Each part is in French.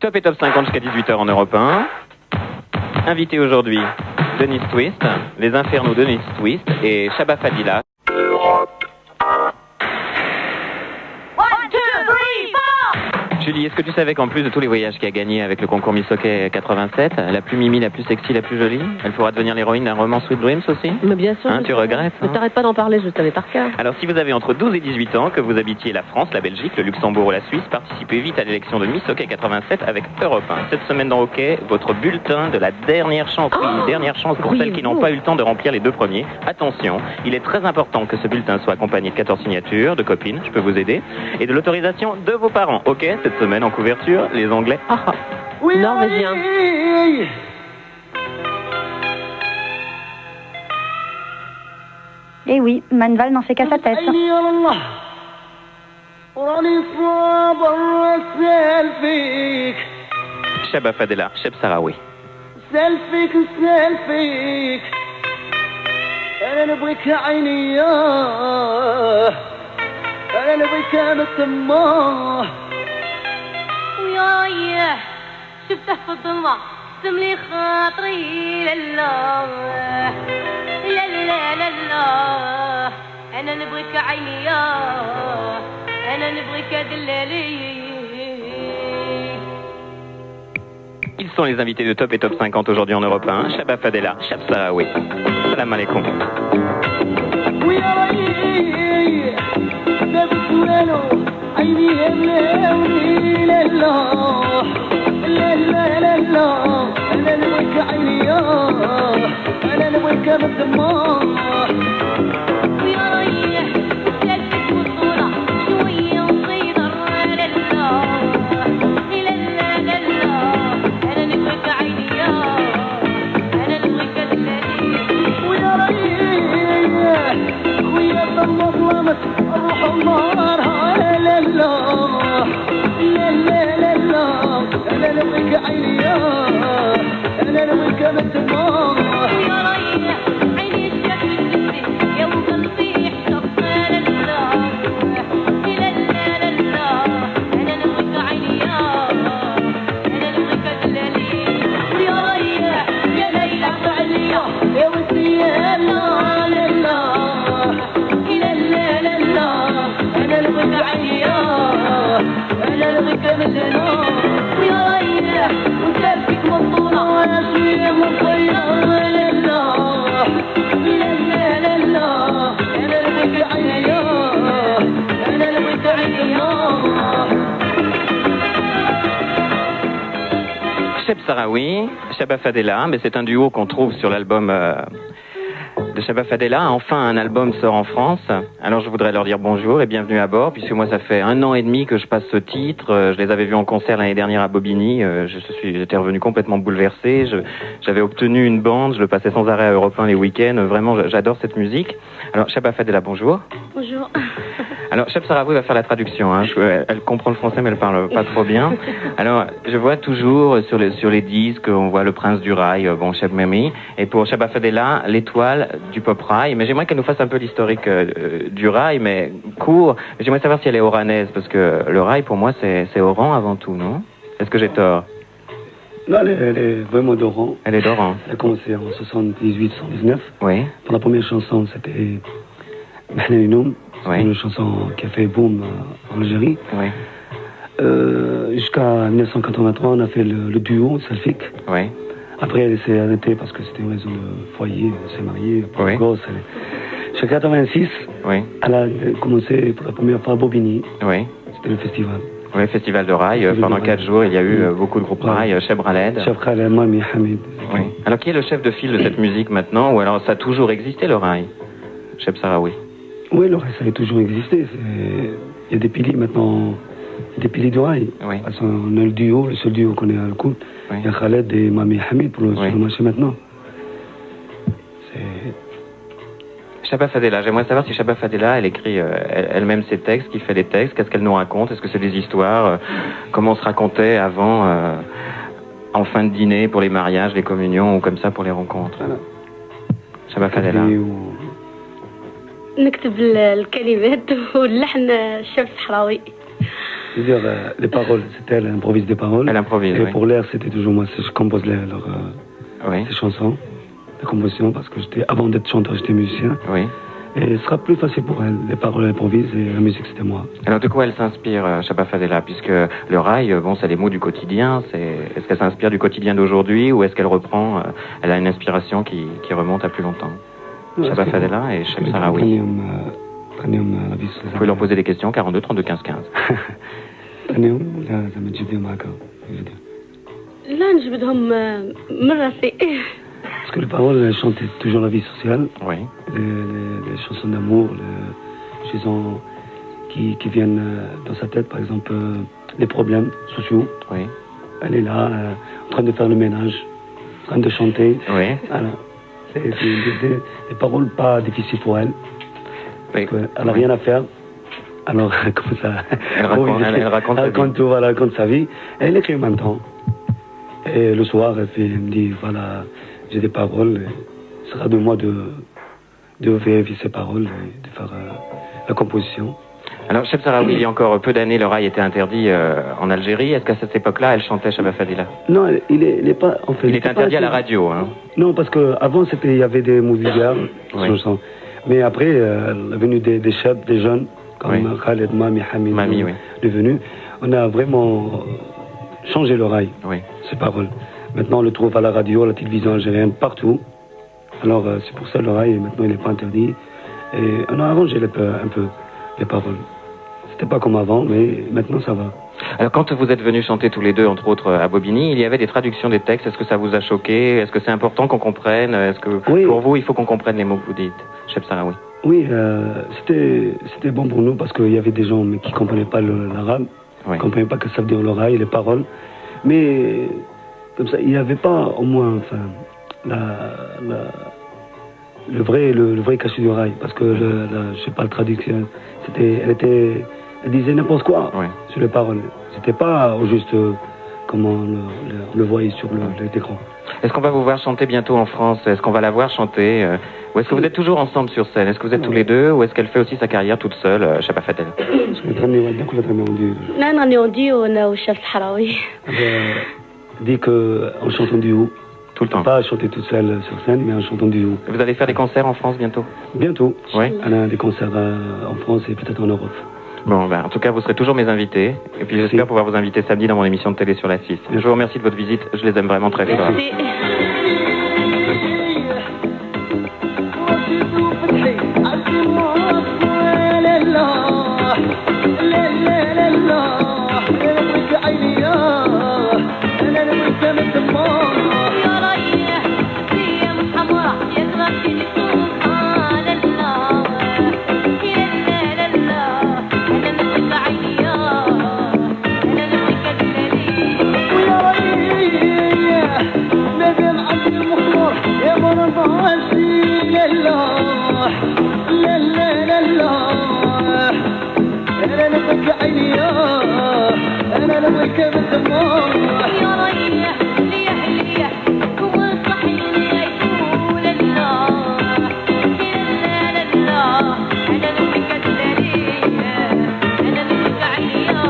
Top et top 50 jusqu'à 18h en Europe 1. Invité aujourd'hui, Dennis Twist, les Infernaux de Dennis Twist et Shabba Fadila. Julie, est-ce que tu savais qu'en plus de tous les voyages qu'elle a gagnés avec le concours Miss Hockey 87, la plus mimi, la plus sexy, la plus jolie, elle pourra devenir l'héroïne d'un roman Sweet Dreams aussi? Mais bien sûr. Tu regrettes? Ne t'arrête pas d'en parler, je le savais par cœur. Alors si vous avez entre 12 et 18 ans, que vous habitiez la France, la Belgique, le Luxembourg ou la Suisse, participez vite à l'élection de Miss Hockey 87 avec Europe 1. Cette semaine dans Hockey, votre bulletin de la dernière chance. Oui, dernière chance pour celles qui n'ont pas eu le temps de remplir les deux premiers. Attention, il est très important que ce bulletin soit accompagné de 14 signatures, de copines, je peux vous aider, et de l'autorisation de vos parents. Ok, cette semaine en couverture, les Anglais. Oui, norvégien. Eh oui, Manval n'en fait qu'à sa tête. Shabba Fadila, Cheb Sarawi. سلفك سلفك انا نبغيك عيني انا نبغيك متماه وياه شفته في الظلمة سملي خاطري لله لا لا لا لا انا نبغيك عيني انا نبغيك دلالي. Ils sont les invités de Top et Top 50 aujourd'hui en Europe 1. Shabba Fadila, Cheb Sarawi. Salam alaikum. ويا ريي بابك ولو عيني ملاوني لله لا لا لا لا انا نبغيك عيني انا نبغيك بالدمار ويا ريح سلكت بطولة شوية وصيدر لله لا لا لا لا انا نبغيك عيني انا نبغيك دلالي. ويا ريح خويا ضم ظلمت روح النار لا لا لا لا لا انا نبغيك عيني انا نبغيك بالدمار ويا ريح عيني الشكل الجسدي يا وقلبي يحتض لله لا لا لا لا انا نبغيك عيني انا نبغيك دلالي. ويا ريح يا ليلى فعليا يا وسيا لا لا لا لا لا لا انا نبغيك عيني انا نبغيك بالدمار ويا ريح وسالفك مطولة وانا شوية مخيرة لا لا لا لا لا انا نبغيك عيني انا نبغيك عيني. Cheb Sarawi, Shabba Fadila, mais c'est un duo qu'on trouve sur l'album de Shabba Fadila. Enfin, un album sort en France. Alors, je voudrais leur dire bonjour et bienvenue à bord, puisque moi, ça fait 1 an et demi que je passe ce titre. Je les avais vus en concert l'année dernière à Bobigny. J'étais revenu complètement bouleversé. J'avais obtenu une bande. Je le passais sans arrêt à Europe 1 les week-ends. Vraiment, j'adore cette musique. Alors, Shabba Fadila, bonjour. Bonjour. Alors, Cheb Sarawi va faire la traduction. Elle comprend le français, mais elle parle pas trop bien. Alors, je vois toujours sur les disques, on voit le prince du rail, bon, Cheb Memi. Et pour Shabba Fadila, l'étoile du pop rail. Mais j'aimerais qu'elle nous fasse un peu l'historique du rail, mais court. J'aimerais savoir si elle est oranaise, parce que le rail, pour moi, c'est Oran avant tout, non? Est-ce que j'ai tort? Non, elle est vraiment d'Oran. Elle est d'Oran. Elle a commencé en 78-79. Oui. Pour la première chanson, c'était Mahnalinoum. Oui. C'est une chanson qui a fait boom en Algérie. Oui. Jusqu'à 1983, on a fait le duo, Salfik. Oui. Après, elle s'est arrêtée parce que c'était une raison de foyer, elle s'est mariée, pour Oui. gosse. Jusqu'à 86, Oui. elle a commencé pour la première fois à Bobigny. Oui. C'était le festival. Oui, festival de rail. Festival Pendant de 4 rail. jours, il y a eu Oui. beaucoup de groupes Ouais. rail. Cheb Khaled. Chef Khaled, Mami, Hamid. Oui. Alors, qui est le chef de file de cette musique maintenant? Ou alors, ça a toujours existé, le rail? Cheb Sarawi. Oui, le reste, ça a toujours existé. Il y a des piliers maintenant, des piliers de rail. Oui. Parce qu'on a le duo, le seul duo qu'on est à Al-Kout. Oui. Il y a Khaled et Mami Hamid pour le, sur le marché maintenant. Shabba Fadila, j'aimerais savoir si Shabba Fadila, elle écrit elle-même ses textes, qui fait les textes, qu'est-ce qu'elle nous raconte? Est-ce que c'est des histoires? Comment on se racontait avant, en fin de dîner, pour les mariages, les communions, ou comme ça pour les rencontres? Voilà. Shabba Fadila. نكتب الكلمات واللحن الشاب الصحراوي. C'est-à-dire, les paroles, c'était elle improvise des paroles. Elle improvise, Et oui. pour l'air, c'était toujours moi, je compose Oui. ces chansons, les compositions, parce que avant d'être chanteur, j'étais musicien. Oui. Et ce sera plus facile pour elle. Les paroles, elle improvise et la musique, c'était moi. Alors de quoi elle s'inspire, Chaba Fadela, puisque le rail, bon, c'est les mots du quotidien. Est-ce qu'elle s'inspire du quotidien d'aujourd'hui ou est-ce qu'elle reprend, elle a une inspiration qui remonte à plus longtemps? Chaba Fadela et Cheb Sarawi. Vous pouvez leur poser des questions, 42 32 15 15. لا نجبدهم من راسي. Parce que les paroles, elles chantaient toujours la vie sociale, Oui. les chansons d'amour, les chansons qui viennent dans sa tête, par exemple, les problèmes sociaux. Oui. Elle est là, en train de faire le ménage, en train de chanter. Oui. Voilà. C'est des paroles pas difficiles pour elle. Oui. Elle n'a rien à faire. Alors, comme ça, Elle raconte sa vie. tout, voilà, elle raconte sa vie. Et elle écrit en même temps. Et le soir, elle me dit, voilà, j'ai des paroles. Ce sera de moi de vérifier ces paroles et de faire la composition. Alors, Cheb Sarawi, il y a encore peu d'années, le rail était interdit en Algérie. Est-ce qu'à cette époque-là, elle chantait Chaba Fadela? Non, il est pas. En fait, Il est interdit à la radio, hein. Non, parce qu'avant, il y avait des movies Oui. Mais après, la venue des chefs, des jeunes, comme Oui. Khaled, Mami, Hamid, Mami, oui. est venu, on a vraiment changé le rail, Oui. ces paroles. Maintenant, on le trouve à la radio, à la télévision algérienne, partout. Alors, c'est pour ça le rail, maintenant, il n'est pas interdit. Et on a arrangé un peu les paroles. C'était pas comme avant, mais maintenant, ça va. Alors, quand vous êtes venus chanter tous les deux, entre autres à Bobigny, il y avait des traductions des textes. Est-ce que ça vous a choqué? Est-ce que c'est important qu'on comprenne? Est-ce que Oui. pour vous, il faut qu'on comprenne les mots que vous dites, Cheb Sarawi? Oui, c'était bon pour nous parce qu'il y avait des gens qui ne comprenaient pas l'arabe, Oui. qui ne comprenaient pas que ça veut dire l'oreille, les paroles. Mais comme ça, il n'y avait pas au moins le vrai cachet du rail. Parce que, je sais pas, la traduction, elle disait n'importe quoi Oui. sur les paroles. C'était pas au juste comme on le voyait sur l'écran. Est-ce qu'on va vous voir chanter bientôt en France? Est-ce qu'on va la voir chanter? Ou est-ce que vous êtes toujours ensemble sur scène? Est-ce que vous êtes tous les deux? Ou est-ce qu'elle fait aussi sa carrière toute seule, Chaba Fadela? Parce que le traitement rendu. لا أنا نودي وأنا والشاب الصحراوي. Dit qu'en chantant du haut, Tout le temps. pas chanter toute seule sur scène, mais en chantant du haut. Vous allez faire des concerts en France bientôt? Bientôt, Oui. on a des concerts en France et peut-être en Europe. Bon, ben, en tout cas, vous serez toujours mes invités. Et puis j'espère pouvoir vous inviter samedi dans mon émission de télé sur la 6. Je vous remercie de votre visite. Je les aime vraiment très fort. Merci. يا ريح ايام حمراء يا تغسل سبحان الله يا لا لا لا انا نبغيك عينيا انا نبغيك دلالي يا ريح ليح ليح هو صحيني يقول الله يا لا لا لا انا نبغيك دلالي انا نبغيك عينيا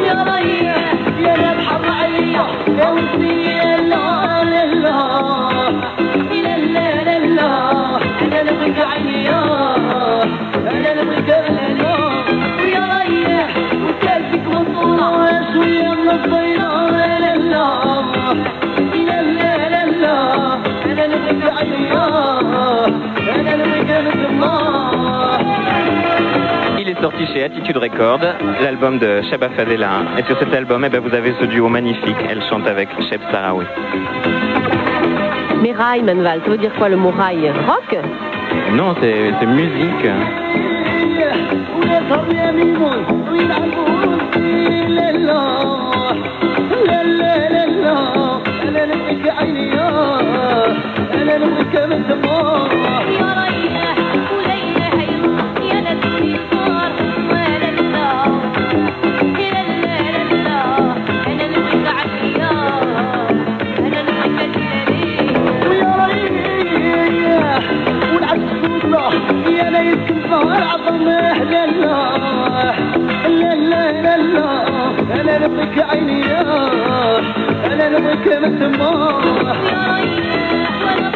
يا ريح يا نبحر عليا يا ودي يا لا لا لا يا لا لا لا انا نبغيك عينيا انا نبغيك دلالي يا ريح وكلبك مصورة شوية من الضينة لا لا لا لا لا لا انا نبغيك عينيا انا نبغيك بالدمار. Il est sorti chez Attitude Records, l'album de Chaba Fadela. Et sur cet album, eh ben, vous avez ce duo magnifique. Elle chante avec Cheb Sarawi. Mais rail, Manval, ça veut dire quoi le mot rail? Rock? Non, c'est musique. ويظهر يمينون ويلعبون لا لا لا لا لا لا انا نبغيك عينيا انا نبغيك بالدمار. يا ريح وليلة هيلو يا لا تقولي صار ولا لا يا لا لا لا انا نبغيك عينيا انا نبغيك دلالي ويا ريح والعكس الله يا لا يسكن فيها العظم لا لا لا لا لا نبغيك مثل ما يا ريح وانا